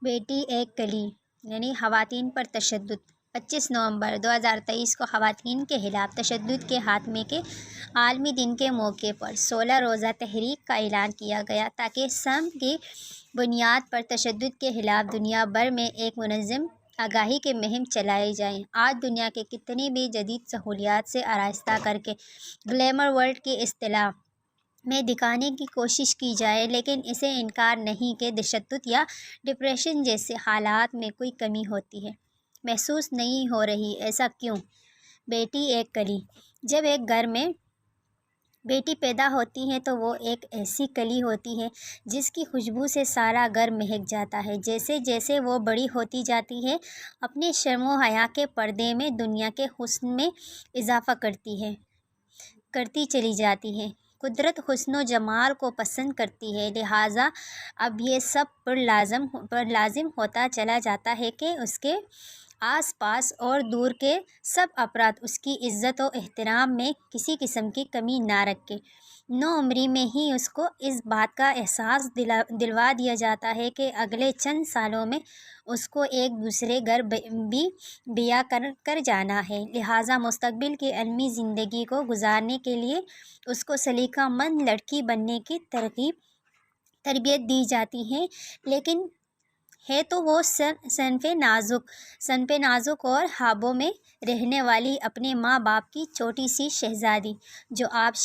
بیٹی ایک کلی یعنی خواتین پر تشدد 25 نومبر 2023 کو خواتین کے خلاف تشدد کے خاتمے کے عالمی دن کے موقع پر 16 روزہ تحریک کا اعلان کیا گیا تاکہ سمت کی بنیاد پر تشدد کے خلاف دنیا بھر میں ایک منظم آگاہی کی مہم چلائی جائے۔ آج دنیا کے کتنی بھی جدید سہولیات سے آراستہ کر کے گلیمر ورلڈ کی اصطلاح میں دکھانے کی کوشش کی جائے، لیکن اسے انکار نہیں کہ تشدد یا ڈپریشن جیسے حالات میں کوئی کمی ہوتی ہے، محسوس نہیں ہو رہی۔ ایسا کیوں؟ بیٹی ایک کلی۔ جب ایک گھر میں بیٹی پیدا ہوتی ہے تو وہ ایک ایسی کلی ہوتی ہے جس کی خوشبو سے سارا گھر مہک جاتا ہے۔ جیسے جیسے وہ بڑی ہوتی جاتی ہے، اپنے شرم و حیا کے پردے میں دنیا کے حسن میں اضافہ کرتی چلی جاتی ہے۔ قدرت حسن و جمال کو پسند کرتی ہے، لہٰذا اب یہ سب پر لازم ہوتا چلا جاتا ہے کہ اس کے آس پاس اور دور کے سب افراد اس کی عزت و احترام میں کسی قسم کی کمی نہ رکھیں۔ نوعمری میں ہی اس کو اس بات کا احساس دلوا دیا جاتا ہے کہ اگلے چند سالوں میں اس کو ایک دوسرے گھر بھی بیاہ کر جانا ہے، لہٰذا مستقبل کی علمی زندگی کو گزارنے کے لیے اس کو سلیقہ مند لڑکی بننے کی تربیت دی جاتی ہے۔ لیکن ہے تو وہ صنف نازک اور خوابوں میں رہنے والی اپنے ماں باپ کی چھوٹی سی شہزادی، جو آپ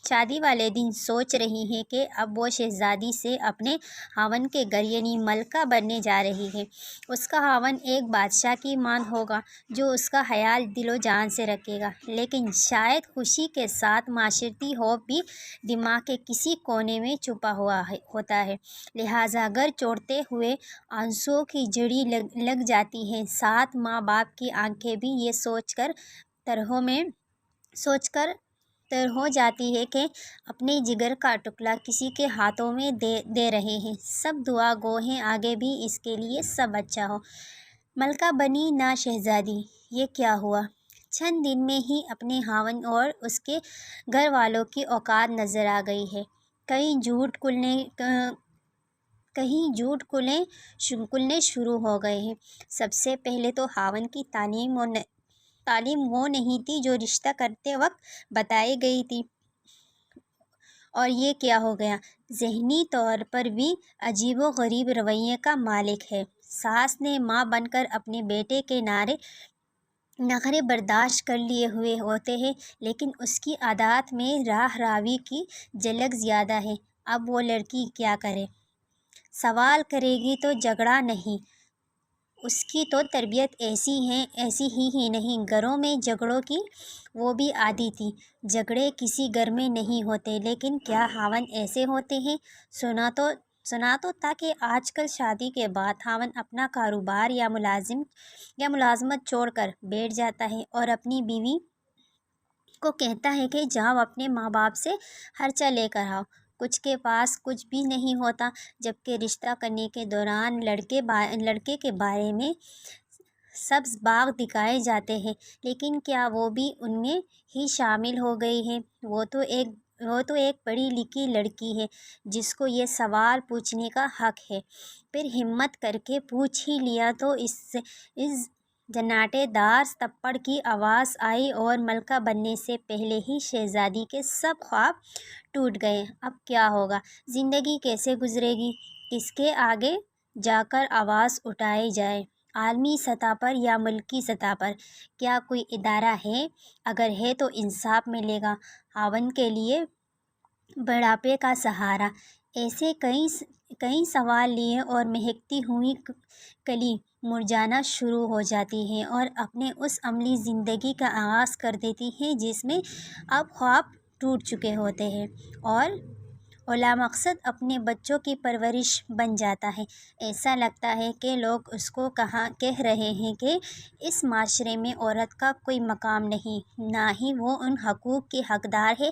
شادی والے دن سوچ رہی ہے کہ اب وہ شہزادی سے اپنے خاوند کے گھر یعنی ملکہ بننے جا رہی ہے۔ اس کا خاوند ایک بادشاہ کی مانند ہوگا جو اس کا خیال دل و جان سے رکھے گا، لیکن شاید خوشی کے ساتھ معاشرتی خوف بھی دماغ کے کسی کونے میں چھپا ہوا ہوتا ہے، لہٰذا گھر چھوڑتے ہوئے آنسوؤں کی جھڑی لگ جاتی ہے۔ ساتھ ماں باپ کی آنکھیں بھی یہ سوچ کر تر ہو جاتی ہے کہ اپنے جگر کا ٹکڑا کسی کے ہاتھوں میں دے رہے ہیں۔ سب دعا گو ہیں آگے بھی اس کے لیے سب اچھا ہو۔ ملکہ بنی نہ شہزادی۔ یہ کیا ہوا؟ چند دن میں ہی اپنے خاوند اور اس کے گھر والوں کی اوقات نظر آ گئی ہے۔ کہیں جھوٹ کھلنے شروع ہو گئے ہیں۔ سب سے پہلے تو خاوند کی تعلیم وہ نہیں تھی جو رشتہ کرتے وقت بتائی گئی تھی، اور یہ کیا ہو گیا، ذہنی طور پر بھی عجیب و غریب رویے کا مالک ہے۔ ساس نے ماں بن کر اپنے بیٹے کے نخرے برداشت کر لیے ہوئے ہوتے ہیں، لیکن اس کی عادات میں راہ راوی کی جھلک زیادہ ہے۔ اب وہ لڑکی کیا کرے؟ سوال کرے گی تو جھگڑا نہیں۔ اس کی تو تربیت ایسی ہی نہیں، گھروں میں جھگڑوں کی وہ بھی عادی تھی۔ جھگڑے کسی گھر میں نہیں ہوتے، لیکن کیا خاوند ایسے ہوتے ہیں؟ سنا تو تھا کہ آج کل شادی کے بعد خاوند اپنا کاروبار یا ملازمت چھوڑ کر بیٹھ جاتا ہے اور اپنی بیوی کو کہتا ہے کہ جاؤ اپنے ماں باپ سے خرچہ لے کر آؤ۔ کچھ کے پاس کچھ بھی نہیں ہوتا، جبکہ رشتہ کرنے کے دوران لڑکے کے بارے میں سبز باغ دکھائے جاتے ہیں، لیکن کیا وہ بھی ان میں ہی شامل ہو گئی ہے؟ وہ تو ایک پڑھی لکھی لڑکی ہے جس کو یہ سوال پوچھنے کا حق ہے۔ پھر ہمت کر کے پوچھ ہی لیا تو اس جناٹے دار تھپڑ کی آواز آئی اور ملکہ بننے سے پہلے ہی شہزادی کے سب خواب ٹوٹ گئے۔ اب کیا ہوگا؟ زندگی کیسے گزرے گی؟ کس کے آگے جا کر آواز اٹھائی جائے؟ عالمی سطح پر یا ملکی سطح پر کیا کوئی ادارہ ہے؟ اگر ہے تو انصاف ملے گا؟ خاوند کے لیے بڑھاپے کا سہارا؟ ایسے کئی سوال لیے اور مہکتی ہوئی کلی مرجھانا شروع ہو جاتی ہے اور اپنے اس عملی زندگی کا آغاز کر دیتی ہے جس میں اب خواب ٹوٹ چکے ہوتے ہیں اور اعلیٰ مقصد اپنے بچوں کی پرورش بن جاتا ہے۔ ایسا لگتا ہے کہ لوگ اس کو کہہ رہے ہیں کہ اس معاشرے میں عورت کا کوئی مقام نہیں، نہ ہی وہ ان حقوق کی حقدار ہے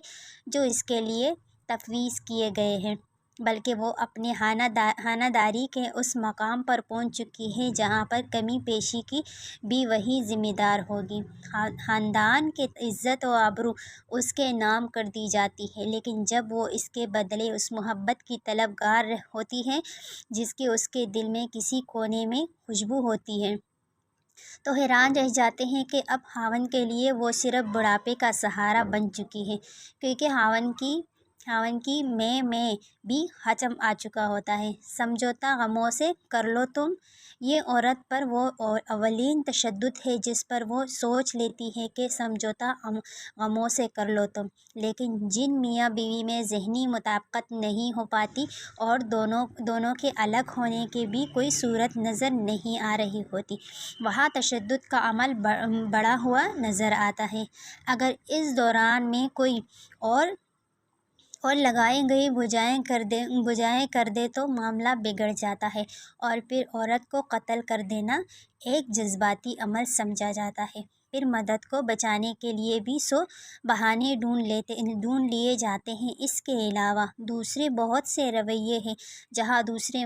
جو اس کے لیے تفویض کیے گئے ہیں۔ بلکہ وہ اپنے خانہ داری کے اس مقام پر پہنچ چکی ہے جہاں پر کمی پیشی کی بھی وہی ذمہ دار ہوگی۔ خاندان کی عزت و آبرو اس کے نام کر دی جاتی ہے، لیکن جب وہ اس کے بدلے اس محبت کی طلبگار ہوتی ہے جس کی اس کے دل میں کسی کونے میں خوشبو ہوتی ہے، تو حیران رہ جاتے ہیں کہ اب خاوند کے لیے وہ صرف بڑھاپے کا سہارا بن چکی ہے، کیونکہ خاوند کی میں بھی حجم آ چکا ہوتا ہے۔ سمجھوتا غموں سے کر لو تم، یہ عورت پر وہ اولین تشدد ہے جس پر وہ سوچ لیتی ہے کہ سمجھوتا غموں سے کر لو تم، لیکن جن میاں بیوی میں ذہنی مطابقت نہیں ہو پاتی اور دونوں کے الگ ہونے کی بھی کوئی صورت نظر نہیں آ رہی ہوتی، وہاں تشدد کا عمل بڑھا ہوا نظر آتا ہے۔ اگر اس دوران میں کوئی اور لگائی گئی بجائیں کر دے تو معاملہ بگڑ جاتا ہے، اور پھر عورت کو قتل کر دینا ایک جذباتی عمل سمجھا جاتا ہے۔ پھر مدد کو بچانے کے لیے بھی بہانے ڈھونڈ لیے جاتے ہیں۔ اس کے علاوہ دوسرے بہت سے رویے ہیں جہاں دوسرے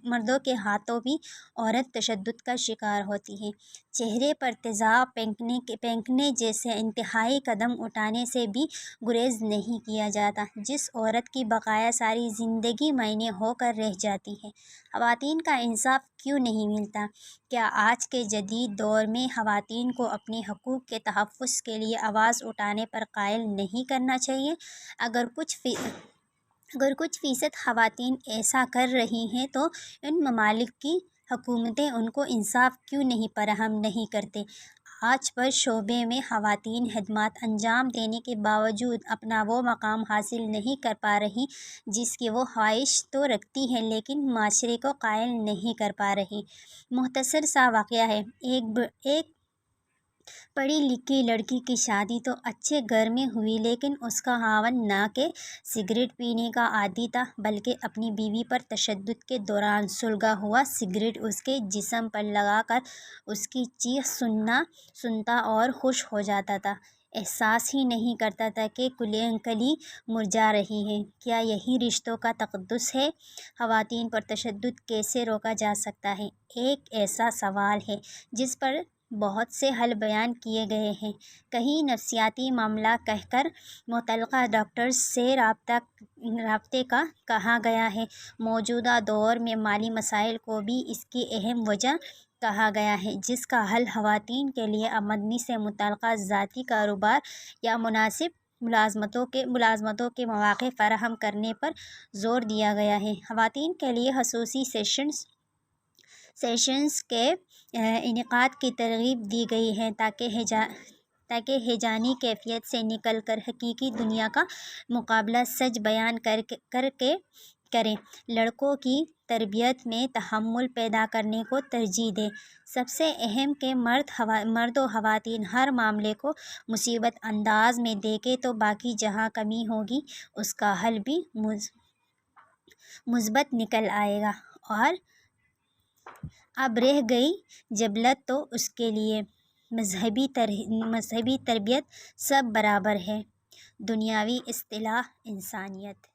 مردوں کے ہاتھوں بھی عورت تشدد کا شکار ہوتی ہے۔ چہرے پر تیزاب پھینکنے جیسے انتہائی قدم اٹھانے سے بھی گریز نہیں کیا جاتا، جس عورت کی بقایا ساری زندگی معنے ہو کر رہ جاتی ہے۔ خواتین کا انصاف کیوں نہیں ملتا؟ کیا آج کے جدید دور میں خواتین کو اپنے حقوق کے تحفظ کے لیے آواز اٹھانے پر قائل نہیں کرنا چاہیے؟ اگر کچھ فیصد خواتین ایسا کر رہی ہیں تو ان ممالک کی حکومتیں ان کو انصاف کیوں نہیں فراہم نہیں کرتے؟ آج پر شعبے میں خواتین خدمات انجام دینے کے باوجود اپنا وہ مقام حاصل نہیں کر پا رہی جس کی وہ خواہش تو رکھتی ہیں، لیکن معاشرے کو قائل نہیں کر پا رہی۔ مختصر سا واقعہ ہے، ایک پڑھی لکھی لڑکی کی شادی تو اچھے گھر میں ہوئی، لیکن اس کا خاوند نہ کہ سگریٹ پینے کا عادی تھا بلکہ اپنی بیوی پر تشدد کے دوران سلگا ہوا سگریٹ اس کے جسم پر لگا کر اس کی چیخ سنتا اور خوش ہو جاتا تھا، احساس ہی نہیں کرتا تھا کہ کلی مرجھا رہی ہے۔ کیا یہی رشتوں کا تقدس ہے؟ خواتین پر تشدد کیسے روکا جا سکتا ہے؟ ایک ایسا سوال ہے جس پر بہت سے حل بیان کیے گئے ہیں۔ کہیں نفسیاتی معاملہ کہہ کر متعلقہ ڈاکٹرز سے رابطے کا کہا گیا ہے۔ موجودہ دور میں مالی مسائل کو بھی اس کی اہم وجہ کہا گیا ہے، جس کا حل خواتین کے لیے آمدنی سے متعلقہ ذاتی کاروبار یا مناسب ملازمتوں کے مواقع فراہم کرنے پر زور دیا گیا ہے۔ خواتین کے لیے خصوصی سیشنز کے انعقاد کی ترغیب دی گئی ہے تاکہ ہیجانی کیفیت سے نکل کر حقیقی دنیا کا مقابلہ سچ بیان کر کے کریں، لڑکوں کی تربیت میں تحمل پیدا کرنے کو ترجیح دیں۔ سب سے اہم کہ مرد و خواتین ہر معاملے کو مثبت انداز میں دیکھیں تو باقی جہاں کمی ہوگی اس کا حل بھی مثبت نکل آئے گا، اور اب رہ گئی جبلت تو اس کے لیے مذہبی تربیت سب برابر ہے۔ دنیاوی اصطلاح انسانیت